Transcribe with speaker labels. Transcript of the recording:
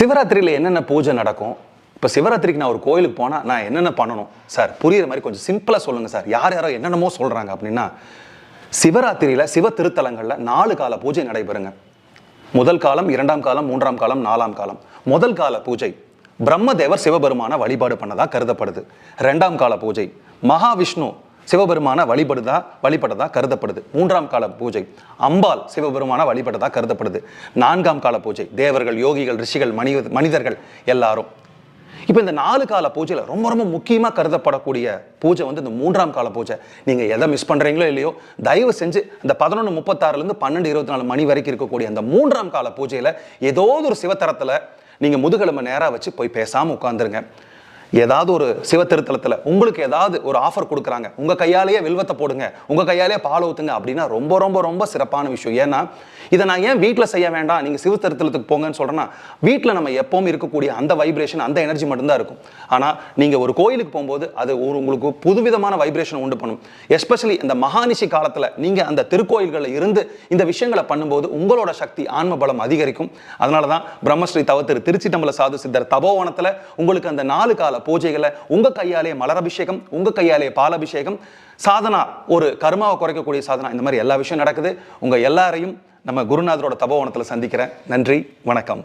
Speaker 1: சிவராத்திரியில் என்னென்ன பூஜை நடக்கும்? இப்போ சிவராத்திரிக்கு நான் ஒரு கோயிலுக்கு போனால் நான் என்னென்ன பண்ணணும் சார்? புரியுற மாதிரி கொஞ்சம் சிம்பிளாக சொல்லுங்கள் சார். யாரோ என்னென்னமோ சொல்கிறாங்க அப்படின்னா, சிவராத்திரியில் சிவ திருத்தலங்களில் 4 கால பூஜை நடைபெறுங்க. முதல் காலம், 2ஆம் காலம், 3ஆம் காலம், 4ஆம் காலம். முதல் கால பூஜை பிரம்மதேவர் சிவபெருமான வழிபாடு பண்ணதா கருதப்படுது. 2ஆம் கால பூஜை மகாவிஷ்ணு சிவபெருமான வழிபட்டதா கருதப்படுது. 3ஆம் கால பூஜை அம்பாள் சிவபெருமான வழிபட்டதா கருதப்படுது. 4ஆம் கால பூஜை தேவர்கள், யோகிகள், ரிஷிகள், மனிதர்கள் எல்லாரும். இப்போ இந்த 4 கால பூஜையில் ரொம்ப ரொம்ப முக்கியமாக கருதப்படக்கூடிய பூஜை வந்து இந்த 3ஆம் கால பூஜை. நீங்கள் எதை மிஸ் பண்ணுறீங்களோ இல்லையோ, தயவு செஞ்சு இந்த 11:36 12:24 மணி வரைக்கும் இருக்கக்கூடிய அந்த 3ஆம் கால பூஜையில் ஏதோ ஒரு சிவத்தரத்தில் நீங்கள் முதுகெலும்பை நேராக வச்சு போய் பேசாமல் உட்காந்துருங்க. ஏதாவது ஒரு சிவ திருத்தலத்தில் உங்களுக்கு ஏதாவது ஒரு ஆஃபர் கொடுக்குறாங்க, உங்கள் கையாலேயே வில்வத்தை போடுங்க, உங்கள் கையாலேயே பால் ஊற்றுங்க அப்படின்னா ரொம்ப ரொம்ப ரொம்ப சிறப்பான விஷயம். ஏன்னா இதை நான் ஏன் வீட்டில் செய்ய வேண்டாம், நீங்கள் சிவ திருத்தலத்துக்கு போங்கன்னு சொல்கிறேன்னா, வீட்டில் நம்ம எப்பவும் இருக்கக்கூடிய அந்த வைப்ரேஷன், அந்த எனர்ஜி மட்டும்தான் இருக்கும். ஆனால் நீங்கள் ஒரு கோயிலுக்கு போகும்போது அது உங்களுக்கு புதுவிதமான வைப்ரேஷன் உண்டு பண்ணும். எஸ்பெஷலி இந்த மகாநிஷி காலத்தில் நீங்கள் அந்த திருக்கோயில்களில் இருந்து இந்த விஷயங்களை பண்ணும்போது உங்களோட சக்தி, ஆன்ம பலம் அதிகரிக்கும். அதனால தான் பிரம்மஸ்ரீ தவத்திரு திருச்சிட்டம்பல சாது சித்தர் தபோவனத்தில் உங்களுக்கு அந்த 4 கால பூஜைகளை உங்க கையாலே மலரபிஷேகம், உங்க கையாலே பாலாபிஷேகம், சாதனா, ஒரு கர்மாவை குறைக்கக்கூடிய சாதனா, இந்த மாதிரி எல்லா விஷயம் நடக்குது. உங்க எல்லாரையும் நம்ம குருநாதரோட தபோவனத்தில் சந்திக்கிறேன். நன்றி, வணக்கம்.